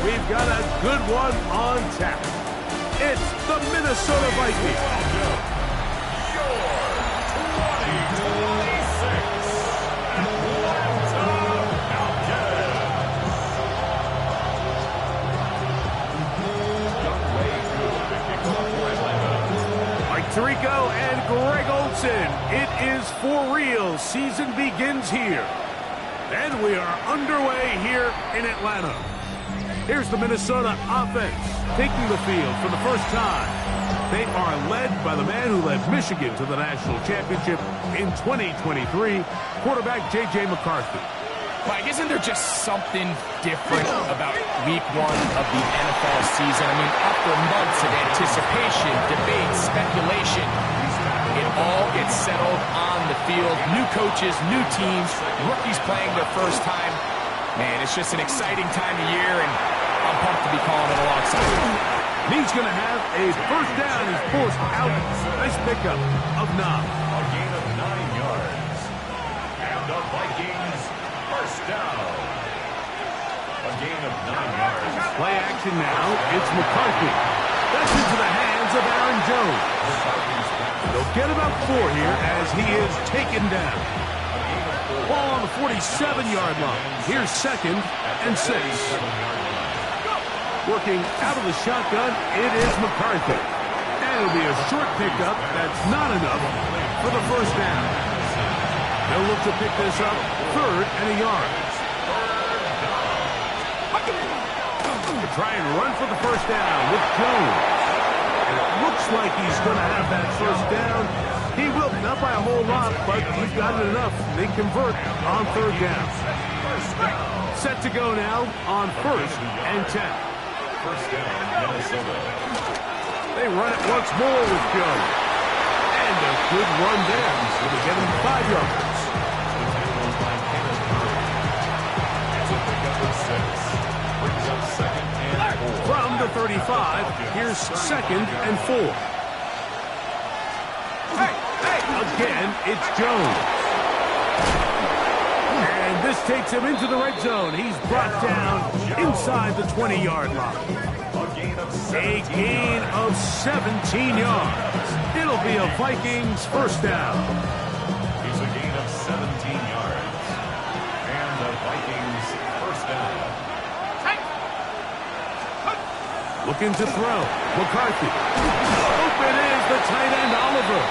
we've got a good one on tap. It's the Minnesota Vikings. Mike Tirico and Greg Olsen. It is for real. Season begins here. And we are underway here in Atlanta. Here's the Minnesota offense taking the field for the first time. They are led by the man who led Michigan to the national championship in 2023, quarterback J.J. McCarthy. Mike, isn't there just something different about week one of the NFL season? I mean, after months of anticipation, debate, speculation, it all gets settled on the field. New coaches, new teams, rookies playing their first time. Man, it's just an exciting time of year, and I'm pumped to be calling it alongside him. He's going to have a first down. He's forced out. Nice pickup of 9. A gain of 9 yards. And the Vikings first down. A gain of 9 yards. Play action now. It's McCarthy. That's into the hands of Aaron Jones. They'll get about 4 here as he is taken down. Ball on the 47-yard line. Here's 2nd and 6. Working out of the shotgun, it is McCarthy. And it'll be a short pickup. That's not enough for the first down. They'll look to pick this up 3rd and a yard. To try and run for the first down with Jones. And it looks like he's going to have that first down. He will, not by a whole lot, but he's got it enough. They convert on 3rd down. Set to go now on 1st and 10. First down, Minnesota. They run it once more with Jones. And a good run there. So they get him 5 yards. Brings up 2nd and 4. From the 35, here's 2nd and 4. Again, it's Jones. And this takes him into the red zone. He's brought down inside the 20-yard line. A gain of 17 yards. It'll be a Vikings first down. He's a gain of 17 yards. And the Vikings first down. Looking to throw. McCarthy. Open is the tight end, Oliver.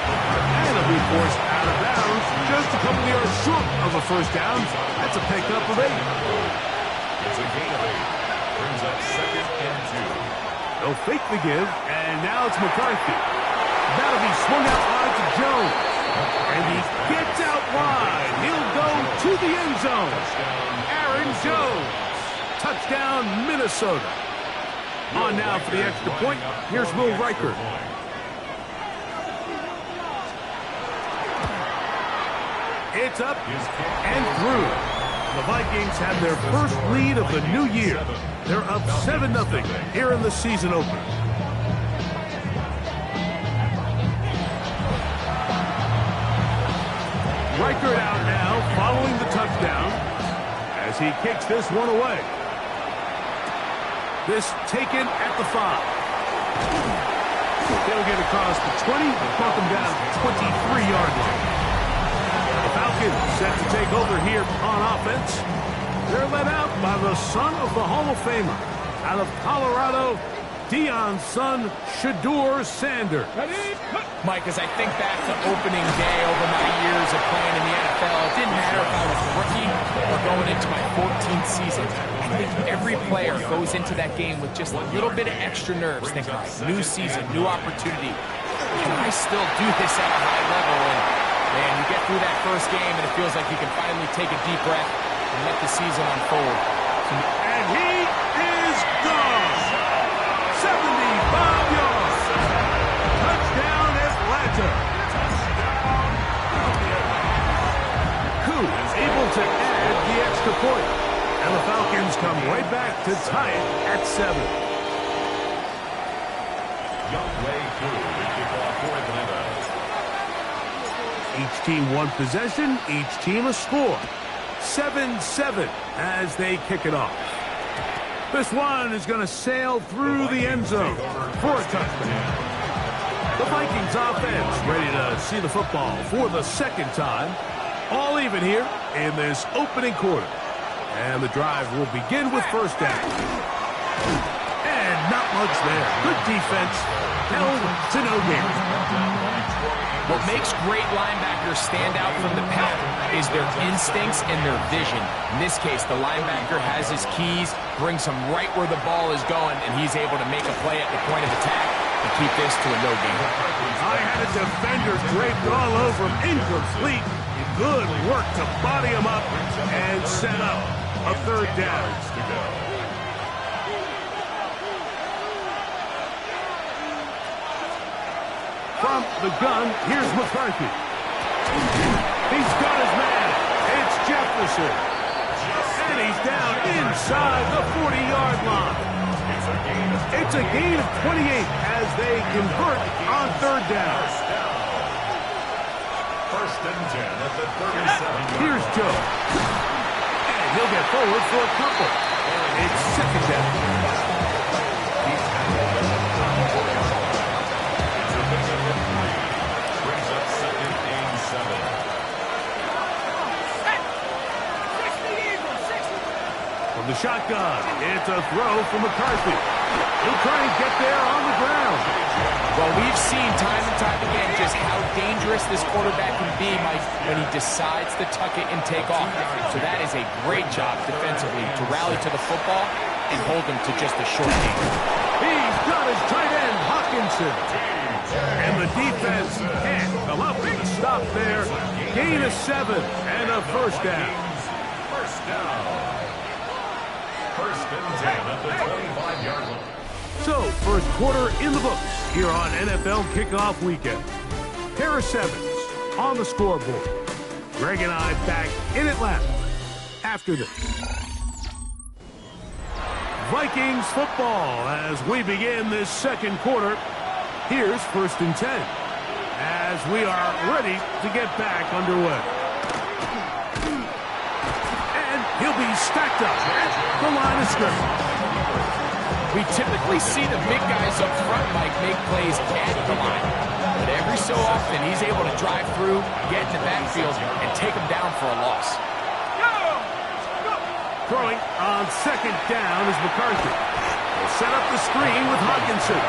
And it'll be forced out of bounds just a couple yards short of a first down. That's a pickup of 8. It's a gain of 8. Brings up 2nd and 2. They'll fake the give, and now it's McCarthy. That'll be swung out wide to Jones. And he gets out wide. He'll go to the end zone. Aaron Jones. Touchdown, Minnesota. On now for the extra point. Here's Will Riker. It's up and through. The Vikings have their first lead of the new year. They're up 7-0 here in the season opener. Riker out now following the touchdown as he kicks this one away. This taken at the 5. They'll get across the 20, bump them down to the 23-yard line. The Falcons set to take over here on offense. They're led out by the son of the Hall of Famer. Out of Colorado, Deion's son, Shedeur Sanders. Mike, as I think back to opening day over my years of playing in the NFL, it didn't matter if I was a rookie or going into my 14th season. I think every player goes into that game with just a little bit of extra nerves, thinking, all right, new season, new opportunity. Can I still do this at a high level? And man, you get through that first game and it feels like you can finally take a deep breath and let the season unfold. And he is gone. 75 yards. Touchdown, Atlanta. Koo is able to add the extra point. And the Falcons come right back to tie it at 7. Young Wei Koo to kick off for Atlanta. Each team one possession, each team a score. 7-7 as they kick it off. This one is going to sail through the end zone for a touchdown. The Vikings offense ready to see the football for the second time. All even here in this opening quarter. And the drive will begin with first down. And not much there. Good defense. Held to no gain. What makes great linebackers stand out from the pack is their instincts and their vision. In this case, the linebacker has his keys, brings him right where the ball is going, and he's able to make a play at the point of attack and keep this to a no gain. I had a defender draped all over him. Incomplete. Good work to body him up and set up a third down. From the gun, here's McCarthy. He's got his man. It's Jefferson. And he's down inside the 40-yard line. It's a gain of 28 as they convert on third down. First and 10 at the 37. Here's Joe. And he'll get forward for a couple. It's second down. Brings up second and 7. From the shotgun, it's a throw from McCarthy. He'll try and get there on the ground. Well, we've seen time and time again just how dangerous this quarterback can be, Mike, when he decides to tuck it and take off. So that is a great job defensively to rally to the football and hold him to just a short gain. He's got his tight end, Hawkinson. And the defense can't come up with a stop there. Gain of 7 and a first down. First down. First and 10 at the 25-yard line. So, first quarter in the books here on NFL Kickoff Weekend. Pair of sevens on the scoreboard. Greg and I back in Atlanta after this. Vikings football as we begin this second quarter. Here's first and 10 as we are ready to get back underway. And he'll be stacked up at the line of scrimmage. We typically see the big guys up front, Mike, make plays at the line. But every so often, he's able to drive through, get in the backfield, and take him down for a loss. Throwing on second down is McCarthy. He'll set up the screen with Hawkinson.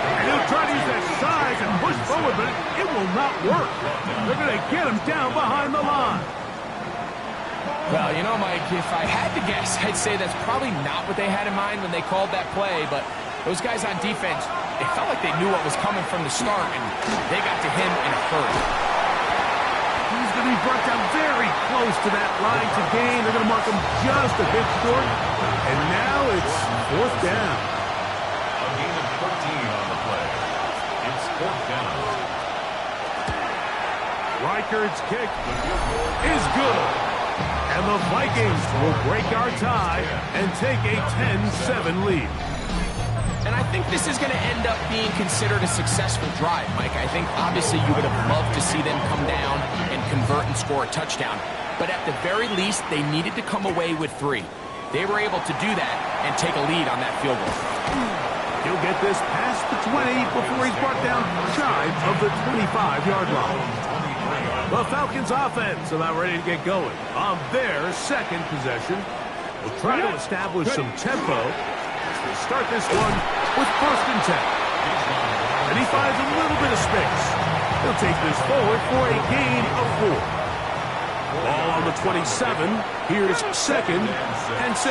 And he'll try to use that size and push forward, but it will not work. They're going to get him down behind the line. Well, you know, Mike, if I had to guess, I'd say that's probably not what they had in mind when they called that play, but those guys on defense, it felt like they knew what was coming from the start, and they got to him in a hurry. He's going to be brought down very close to that line to gain. They're going to mark him just a bit short, and now it's fourth down. A gain of 14 on the play. It's fourth down. Reichard's kick is good. And the Vikings will break our tie and take a 10-7 lead. And I think this is going to end up being considered a successful drive, Mike. I think obviously you would have loved to see them come down and convert and score a touchdown. But at the very least, they needed to come away with 3. They were able to do that and take a lead on that field goal. He'll get this past the 20 before he's brought down shy of the 25-yard line. The Falcons offense about ready to get going on their second possession. We'll try to establish some tempo as they start this one with first and 10. And he finds a little bit of space. He'll take this forward for a gain of 4. Ball on the 27. Here's second and 6.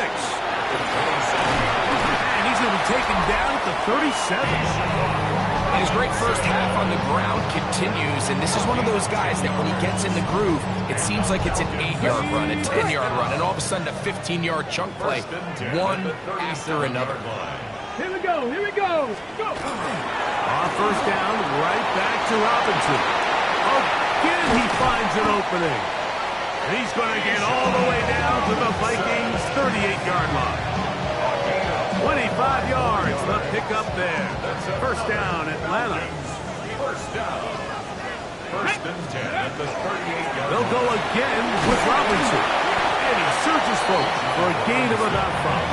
And he's going to be taken down at the 37. His great first half on the ground continues, and this is one of those guys that when he gets in the groove, it seems like it's an 8-yard run, a 10-yard run, and all of a sudden a 15-yard chunk play, one after another. Here we go, here we go. Go. On first down, right back to Robinson. Again, he finds an opening. And he's going to get all the way down to the Vikings' 38-yard line. 25 yards, the pickup there. First down, Atlanta. First down. First and 10 at the 38-yard. They'll go again with Robinson. And he searches forward for a gain of about 5.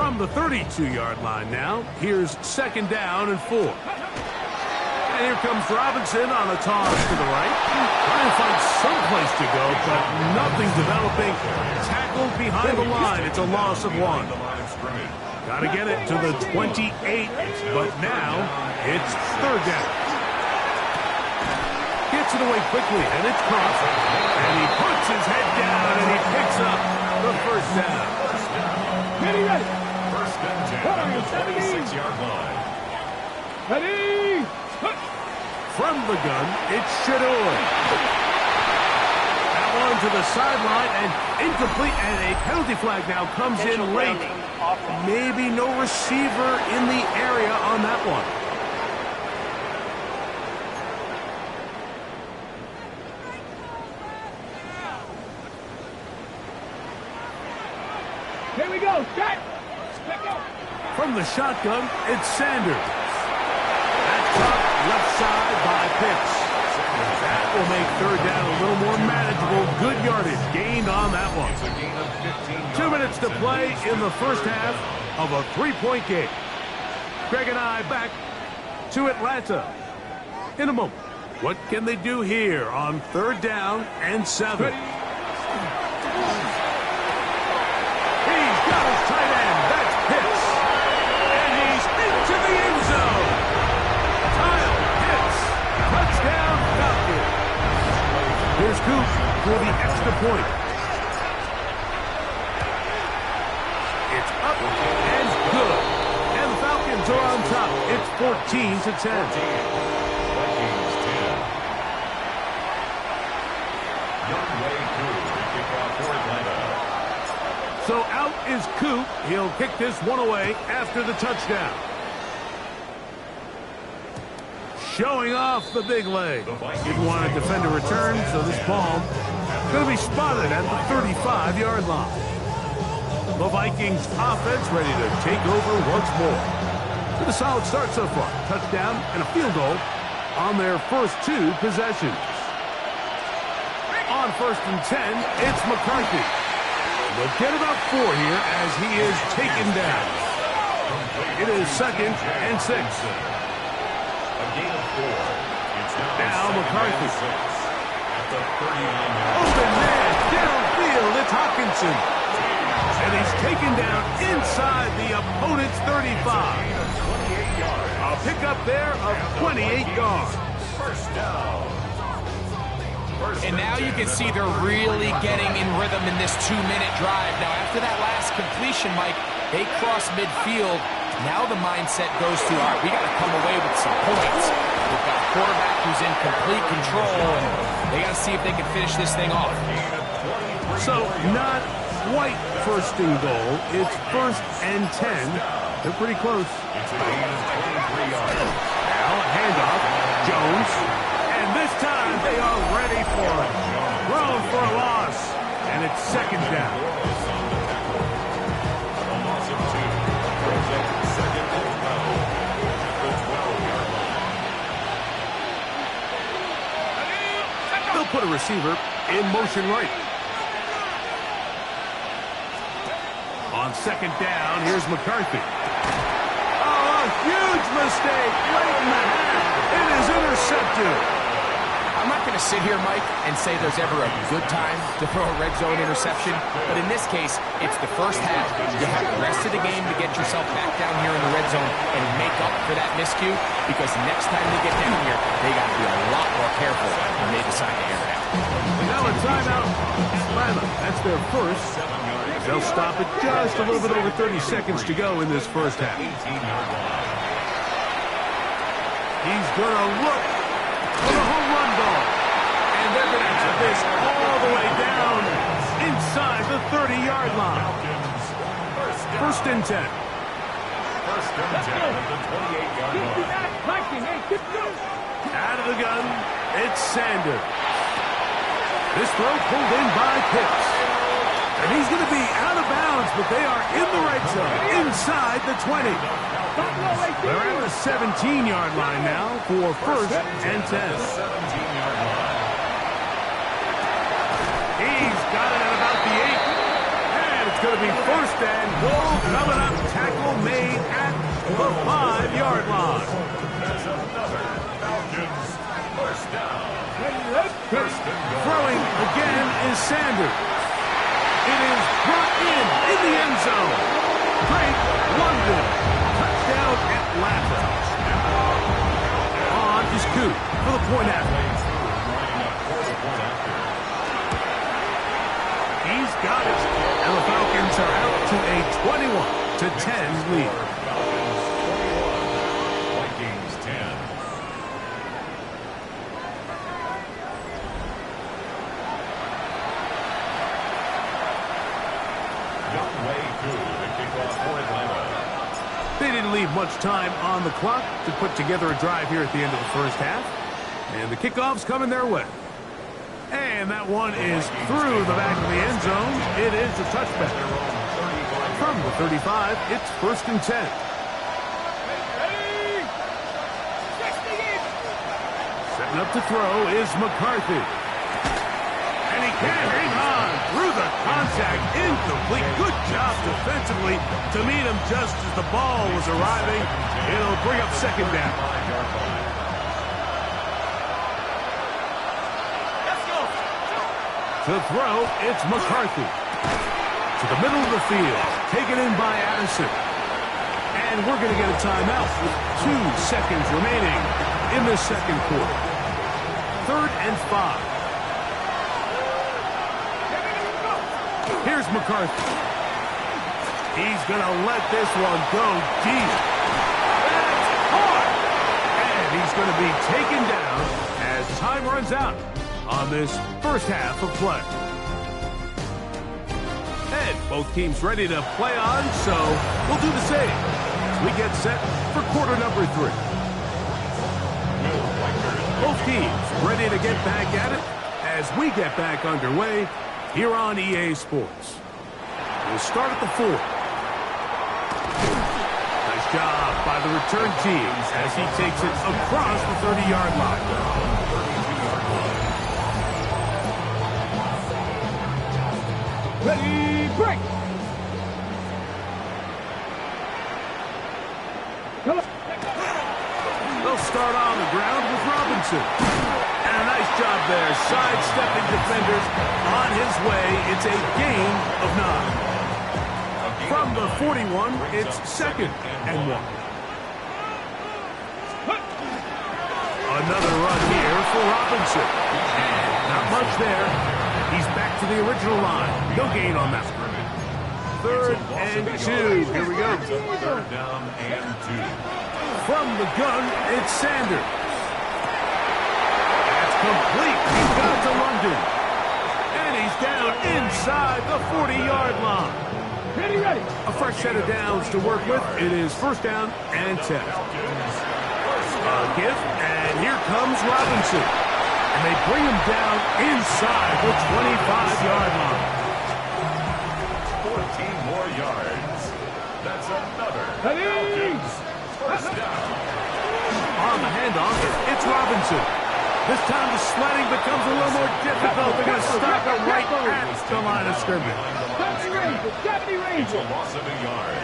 From the 32-yard line now, here's 2nd down and 4. And here comes Robinson on a toss to the right. Trying to find some place to go, but nothing developing. Tackled behind the line. It's a loss of 1. Got to get it to the 28, but now it's 3rd down. Gets it away quickly, and it's caught. And he puts his head down, and he picks up the 1st down. Ready? 1st and 10 on the 26-yard line. Ready? From the gun, it's Shador. That one to the sideline and incomplete, and a penalty flag now comes in late. Maybe no receiver in the area on that one. Here we go, set! From the shotgun, it's Sanders. That's up left side by Pitts. That will make 3rd down a little more manageable. Good yardage gained on that one. 2 minutes to play in the 1st half of a 3-point game. Greg and I back to Atlanta in a moment. What can they do here on 3rd down and 7? He's got his tight end. That's Pitts. And he's into the end zone. Kyle Pitts. Touchdown Falcons. Here's Coop for the extra point. It's up and good. And the Falcons are on top. It's 14-10. Vikings 10. Young way through the kickoff for Atlanta. So out is Coop. He'll kick this one away after the touchdown. Showing off the big leg. Didn't want to defend a return, so this ball is going to be spotted at the 35-yard line. The Vikings offense ready to take over once more. With a solid start so far. Touchdown and a field goal on their first 2 possessions. On 1st and 10, it's McCarthy. They'll get about 4 here as he is taken down. It is 2nd and 6. A gain of 4. It's Now McCarthy. At the 39-yard line. Open man downfield. It's Hawkinson. And he's taken down inside the opponent's 35. A pickup there of 28 yards. 1st down. And now you can see they're really getting in rhythm in this 2-minute drive. Now, after that last completion, Mike, they cross midfield. Now the mindset goes to, all right, we got to come away with some points. We've got a quarterback who's in complete control, and they got to see if they can finish this thing off. So not quite 1st and goal. It's 1st and 10. They're pretty close. It's a gain of 23 yards. Now handoff. Jones. And this time they are ready for it. Thrown for a loss. And it's 2nd down. A loss of 2. Brings up 2nd and 12. At the 12-yard line. They'll put a receiver in motion right. On 2nd down, here's McCarthy. Oh, a huge mistake late in the half. It is intercepted. I'm not going to sit here, Mike, and say there's ever a good time to throw a red zone interception, but in this case, it's the 1st half. You have the rest of the game to get yourself back down here in the red zone and make up for that miscue, because next time they get down here, they got to be a lot more careful when they decide to air it out. Now a timeout. Atlanta, that's their first. They'll stop it just a little bit over 30 seconds to go in this 1st half. He's going to look for the home run ball. And they're going to have this all the way down inside the 30-yard line. 1st and 10. 1st and 10 at the 28-yard line. Out of the gun, it's Sanders. This throw pulled in by Pitts. And he's going to be out of bounds, but they are in the red zone, inside the 20. They're at the 17-yard line now for 1st and 10. 17-yard line. He's got it at about the 8. And it's going to be first and goal coming up. Tackle made at the 5-yard line. That's another Falcons first down. First and goal. Throwing again is Sanders. It is brought in the end zone. Drake London. Touchdown Atlanta. On is Coop for the point after. He's got it. And the Falcons are out to a 21-10 lead. Vikings 10. They didn't leave much time on the clock to put together a drive here at the end of the first half. And the kickoff's coming their way. And that one is through the back of the end zone. It is a touchback. From the 35, it's first and 10. Setting up to throw is McCarthy. And he can't hang on through the contact. Incomplete. Good job defensively to meet him just as the ball was arriving. It'll bring up second down. To throw, it's McCarthy. To the middle of the field. Taken in by Addison. And we're going to get a timeout with 2 seconds remaining in the second quarter. 3rd and 5. Here's McCarthy. He's going to let this one go deep. That's hard. And he's going to be taken down as time runs out on this first half of play. And both teams ready to play on, so we'll do the same as we get set for quarter number 3. Both teams ready to get back at it as we get back underway here on EA Sports. We'll start at the 4. Nice job by the return team as he takes it across the 30-yard line. Ready, break! They'll start on the ground with Robinson. And a nice job there, sidestepping defenders on his way. It's a gain of 9. From the 41, it's 2nd and 1. Another run here for Robinson. And not much there. He's back to the original line. No gain on that. 3rd and 2. Here we go. 3rd down and 2. From the gun, it's Sanders. That's complete. He's got it to London. And he's down inside the 40-yard line. Ready. A fresh set of downs to work with. It is 1st down and 10. Give, and here comes Robinson. And they bring him down inside the 25-yard line. 14 more yards. That's another Falcons first down. On the handoff, it's Robinson. This time the sledding becomes a little more difficult. They're going to stop it right at the line of scrimmage. Deputy Ranger. It's a loss of a yard.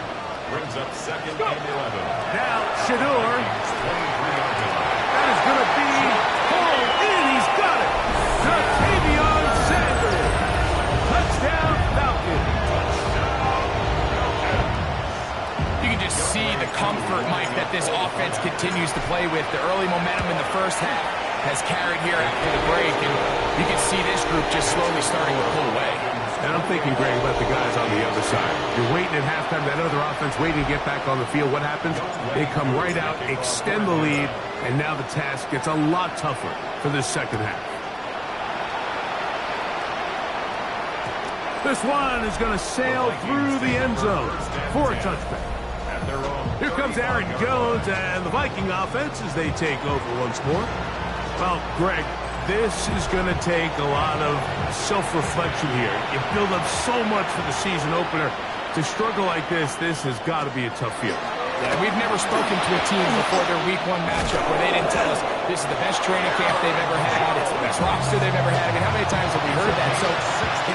Brings up 2nd and 11. Now, Shador. 23 yards line. That is going to be hauled in. He's got it. Tavion Sanders. Touchdown, Falcons. You can just see the comfort, Mike, that this offense continues to play with. The early momentum in the first half has carried here after the break, and you can see this group just slowly starting to pull away. And I'm thinking, Greg, about the guys on the other side. You're waiting at halftime, that other offense waiting to get back on the field. What happens? They come right out, extend the lead, and now the task gets a lot tougher for this second half. This one is going to sail through the end zone for a touchback. Here comes Aaron Jones and the Viking offense as they take over once more. Well, Greg, this is going to take a lot of self-reflection here. You build up so much for the season opener. To struggle like this has got to be a tough field. Yeah, we've never spoken to a team before their Week 1 matchup where they didn't tell us this is the best training camp they've ever had, it's the best roster they've ever had. I mean, how many times have we heard that? So,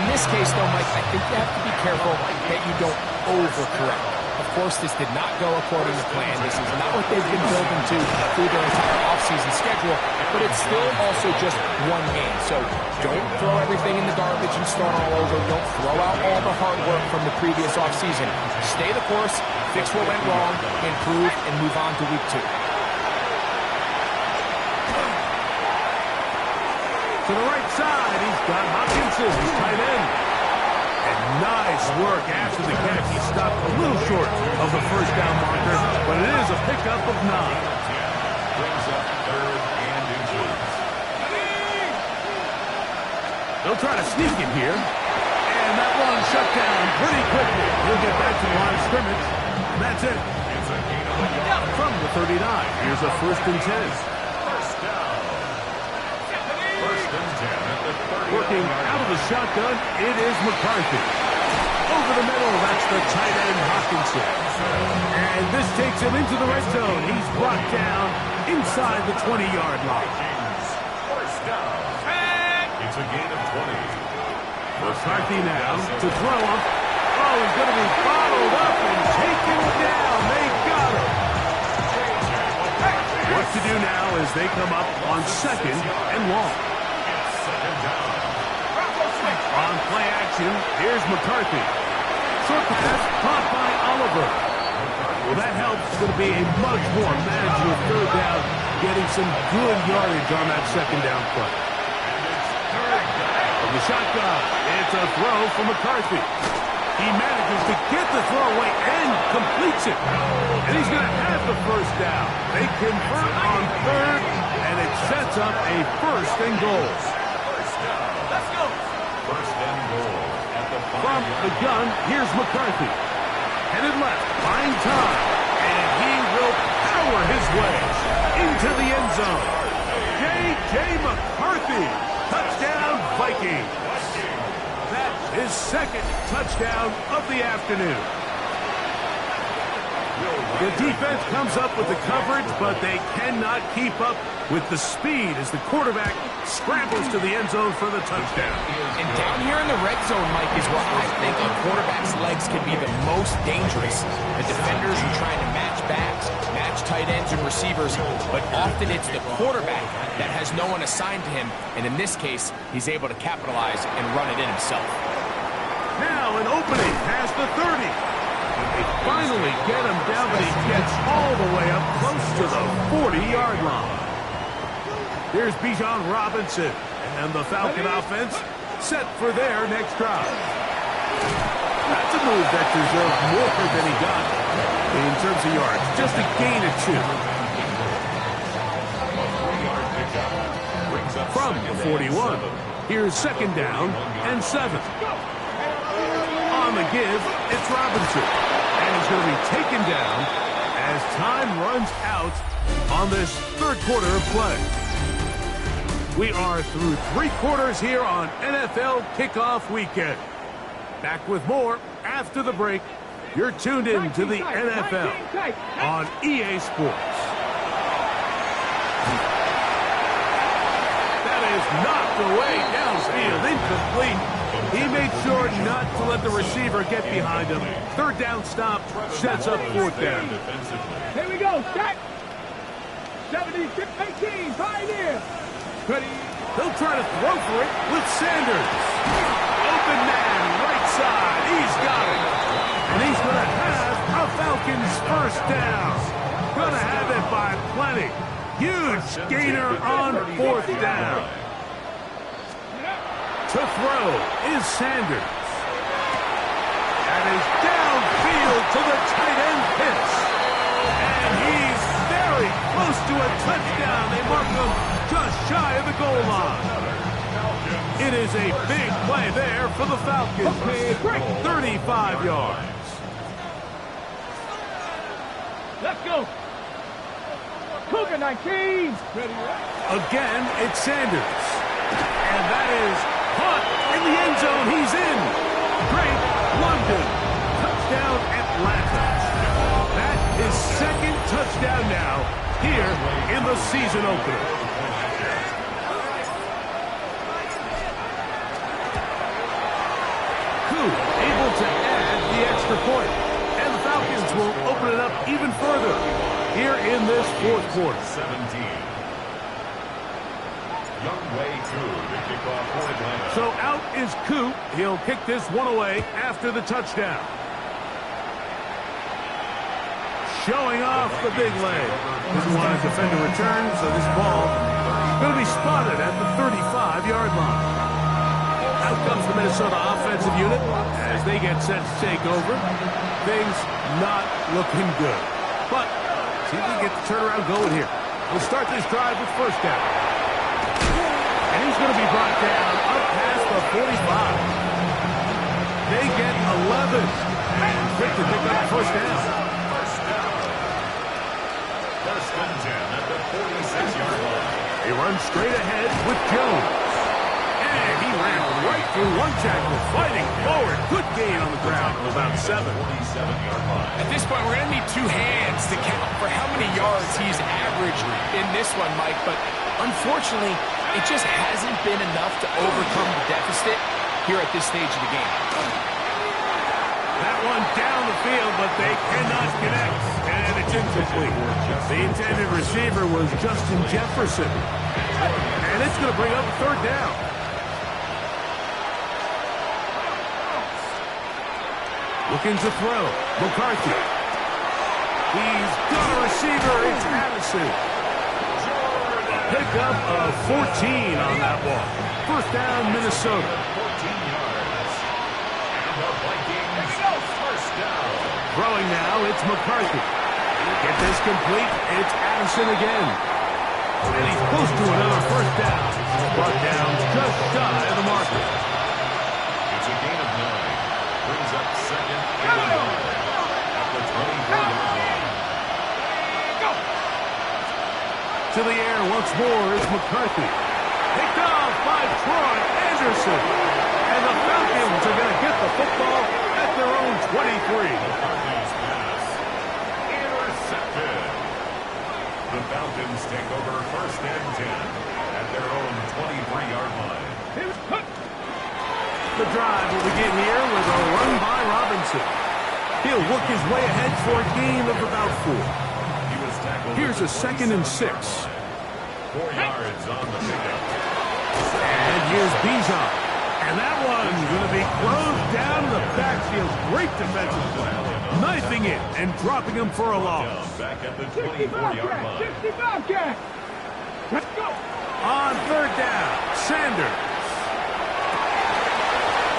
in this case, though, Mike, I think you have to be careful that you don't overcorrect. Of course, this did not go according to plan. This is not what they've been building to through their entire offseason schedule, but it's still also just one game. So don't throw everything in the garbage and start all over. Don't throw out all the hard work from the previous offseason. Stay the course, fix what went wrong, improve, and move on to Week 2. To the right side, he's got Hawkinson, his tight end. And nice work after the catch. He stopped a little short of the first down marker, but it is a pickup of 9. Brings up 3rd and inches. They'll try to sneak him here. And that one shut down pretty quickly. He'll get back to the line of scrimmage. And that's it. It's a gain of 11. From the 39, here's a 1st and 10. First down. 1st and 10 at the 30. Working out of the shotgun, it is McCarthy. Over the middle, that's the tight end Hawkinson. And this takes him into the red zone. He's brought down inside the 20-yard line. First down. It's a gain of 20. McCarthy now to throw him. Oh, he's going to be followed up and taken down. They got him. What to do now is they come up on 2nd and long. On play action, here's McCarthy. Short pass caught by Oliver. Well, that helps. It's going to be a much more manageable 3rd down, getting some good yardage on that 2nd down play. From the shotgun, it's a throw from McCarthy. He manages to get the throw away and completes it. And he's going to have the 1st down. They convert on 3rd, and it sets up a 1st and goal. Let's go. 1st and goal at the 5. From the gun, here's McCarthy. Headed left, buying time. And he will power his way into the end zone. J.J. McCarthy. Touchdown, Vikings. That's his 2nd touchdown of the afternoon. The defense comes up with the coverage, but they cannot keep up with the speed as the quarterback scrambles to the end zone for the touchdown. And down here in the red zone, Mike, is where I think a quarterback's legs can be the most dangerous. The defenders are trying to match backs, match tight ends and receivers, but often it's the quarterback that has no one assigned to him, and in this case, he's able to capitalize and run it in himself. Now an opening past the 30. They finally get him down, but he gets all the way up close to the 40-yard line. Here's Bijan Robinson, and the Falcon offense set for their next drive. That's a move that deserved more than he got in terms of yards. Just a gain of 2. From the 41, here's 2nd down and 7. On the give, it's Robinson. And he's going to be taken down as time runs out on this 3rd quarter of play. We are through 3 quarters here on NFL Kickoff Weekend. Back with more after the break. You're tuned in to the NFL on EA Sports. That is knocked away downfield, incomplete. He made sure not to let the receiver get behind him. 3rd down stop sets up 4th down. Here we go. Set. 76-18. Pioneer. Ready. They'll try to throw for it with Sanders. Open man, right side. He's got it. And he's going to have a Falcons 1st down. Going to have it by plenty. Huge gainer on 4th down. To throw is Sanders. And he's downfield to the tight end Pitts. And he's very close to a touchdown. They mark him just shy of the goal line. It is a big play there for the Falcons. 35 yards. Let's go. Cougar 19. Ready. Again, it's Sanders. And that is caught in the end zone. He's in. Great London. Touchdown Atlanta. That is season opener. Koo able to add the extra point. And the Falcons will open it up even further here in this fourth quarter. 17. Young Way Koo to kick off for Atlanta. So out is Koo. He'll kick this one away after the touchdown. Showing off the big leg. Doesn't want to defend a return, so this ball going to be spotted at the 35-yard line. Out comes the Minnesota offensive unit as they get set to take over. Things not looking good. But see if we get the turnaround going here. We'll start this drive with first down. And he's going to be brought down up past the 45. They get 11. And quick to pick up first down. First and 10 at the 46-yard line. They run straight ahead with Jones. And he ran right through one tackle, fighting forward. Good gain on the ground of about 7. 47-yard line. At this point, we're going to need two hands to count for how many yards he's averaged in this one, Mike. But unfortunately, it just hasn't been enough to overcome the deficit here at this stage of the game. That one down the field, but they cannot connect. And it's incomplete. The intended receiver was Justin Jefferson. And it's going to bring up a third down. Looking to throw. McCarthy. He's got a receiver. It's Addison. A pickup of 14 on that ball. First down, Minnesota. 14 yards. And the Vikings first down. Throwing now, it's McCarthy. Get this complete. It's Addison again. And he's close to another first down. Brought down just shy of the marker. It's a gain of 9. Brings up second and 9 at the 24-yard line. To the air once more is McCarthy. Picked off by Troy Anderson. And the Falcons are going to get the football at their own 23. McCarthy's pass intercepted. The Falcons take over first and 10 at their own 23-yard line. The drive will begin here with a run by Robinson. He'll work his way ahead for a gain of about 4. He was tackled. Here's a 2nd and 6. 4 yards on the pickup. And here's Bijan. And that one's going to be closed down in the backfield. Great defensive play. Knifing it and dropping him for a loss. Back at the 24-yard line. 65 cat. Let's go. On third down, Sanders.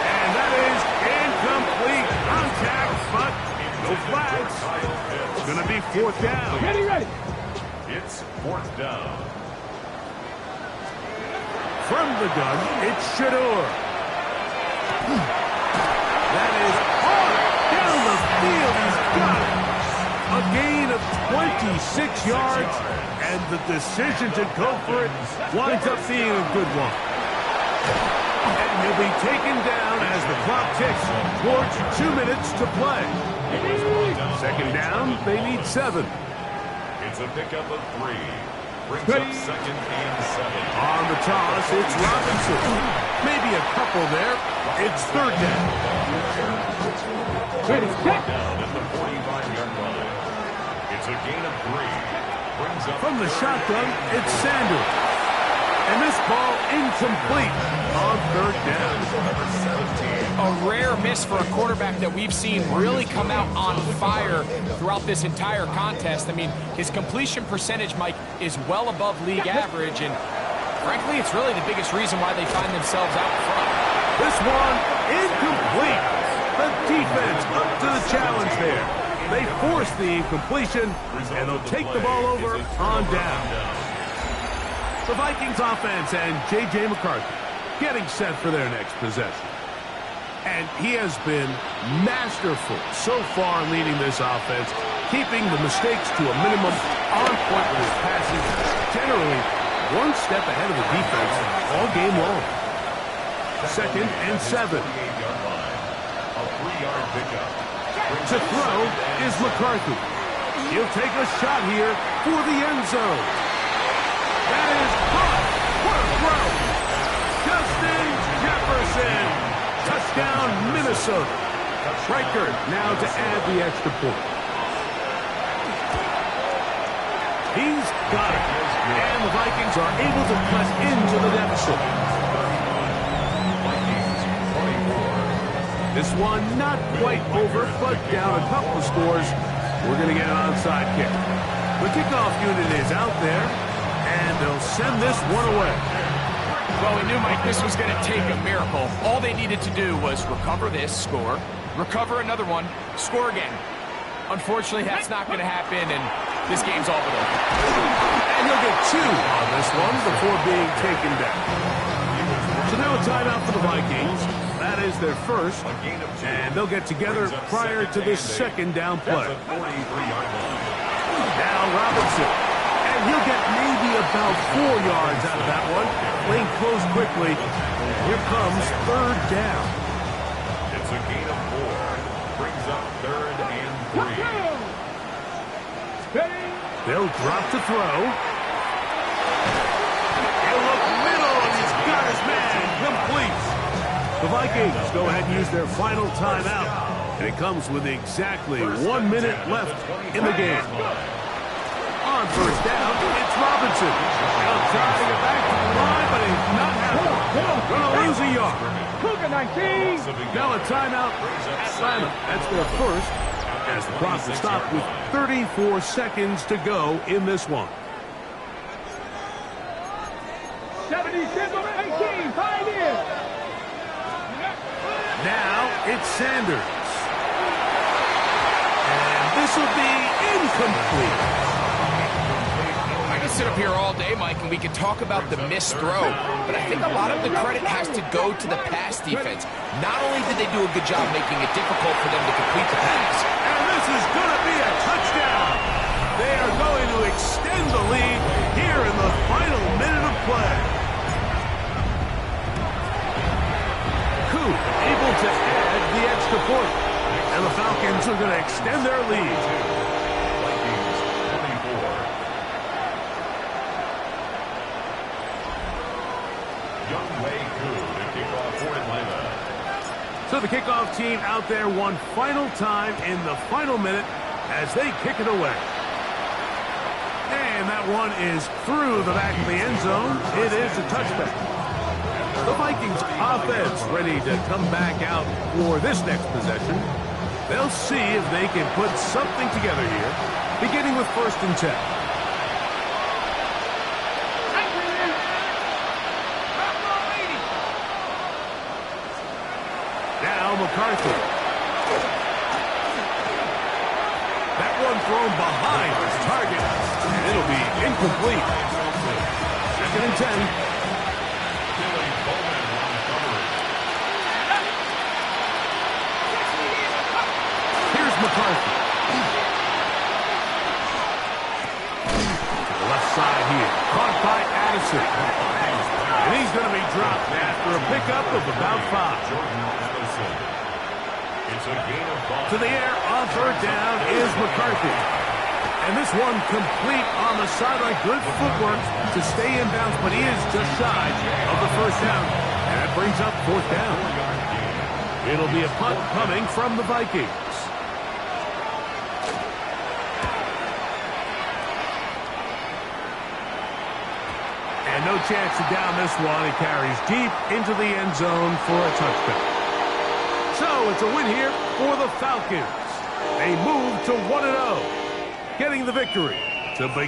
And that is incomplete contact, but no flags. It's going to be 4th down. Ready. It's 4th down. From the gun, it's Shador. That is hard down the field. He's got it. A gain of 26 yards, and the decision to go for it winds up being a good one. And he'll be taken down as the clock ticks towards 2 minutes to play. 2nd down, they need 7. It's a pickup of 3. Brings up 2nd and 7. On the toss, it's Robinson. Maybe a couple there. It's 3rd down. Ready, set. Down at the 45-yard line. It's a gain of 3. Brings up From the shotgun, it's Sanders. And this ball incomplete on 3rd down. A rare miss for a quarterback that we've seen really come out on fire throughout this entire contest. I mean, his completion percentage, Mike, is well above league average, and frankly, it's really the biggest reason why they find themselves out front. This one incomplete. The defense up to the challenge there. They force the incompletion, and they'll take the ball over on down. The Vikings offense and J.J. McCarthy getting set for their next possession. And he has been masterful so far in leading this offense, keeping the mistakes to a minimum, on point with his passes, generally one step ahead of the defense all game long. 2nd and 7. a 3-yard pickup. To throw is McCarthy. He'll take a shot here for the end zone. That is caught. What a throw. Justin Jefferson. Touchdown, Minnesota. Riker now to add the extra point. He's got it. And the Vikings are able to cut into the deficit. This one not quite over, but down a couple of scores. We're going to get an onside kick. The kickoff unit is out there, and they'll send this one away. Well, we knew, Mike, this was going to take a miracle. All they needed to do was recover this, score, recover another one, score again. Unfortunately, that's not going to happen, and this game's all but over. And he'll get two on this one before being taken down. So now a timeout for the Vikings. That is their first, and they'll get together prior to this second down play. Now Robinson, and he'll get maybe about 4 yards out of that one. Lane closed quickly. Here comes third down. It's a gain of 4. Brings up 3rd and 3. They'll drop to throw. He'll look middle, and he's got his man. Complete. The Vikings go ahead and use their final timeout, and it comes with exactly 1 minute left in the game. On first down, it's Robinson. Now trying to get back to the line, but he's not happening. Going to lose a yard. Now a timeout, Atlanta. That's their first, as the clock will stop with 34 seconds to go in this one. 76-18, Pioneers. Now it's Sanders. And this will be incomplete. I can sit up here all day, Mike, and we can talk about the missed throw, but I think a lot of the credit has to go to the pass defense. Not only did they do a good job making it difficult for them to complete the pass. And this is going to be a touchdown. They are going to extend the lead here in the final minute of play. Able to add the extra point. And the Falcons are going to extend their lead. Vikings 24. Younghoe Koo to kick off for Atlanta. So the kickoff team out there one final time in the final minute as they kick it away. And that one is through the back of the end zone. It is a touchdown. The Vikings offense ready to come back out for this next possession. They'll see if they can put something together here, beginning with 1st and 10. Now McCarthy. That one thrown behind his target, and it'll be incomplete. 2nd and 10. McCarthy. To the left side here. Caught by Addison. And he's going to be dropped after a pickup of about 5. To the air on third down is McCarthy. And this one complete on the sideline. Good footwork to stay in bounds, but he is just shy of the first down. And that brings up 4th down. It'll be a punt coming from the Vikings. And no chance to down this one. He carries deep into the end zone for a touchdown. So it's a win here for the Falcons. They move to 1-0, getting the victory to begin.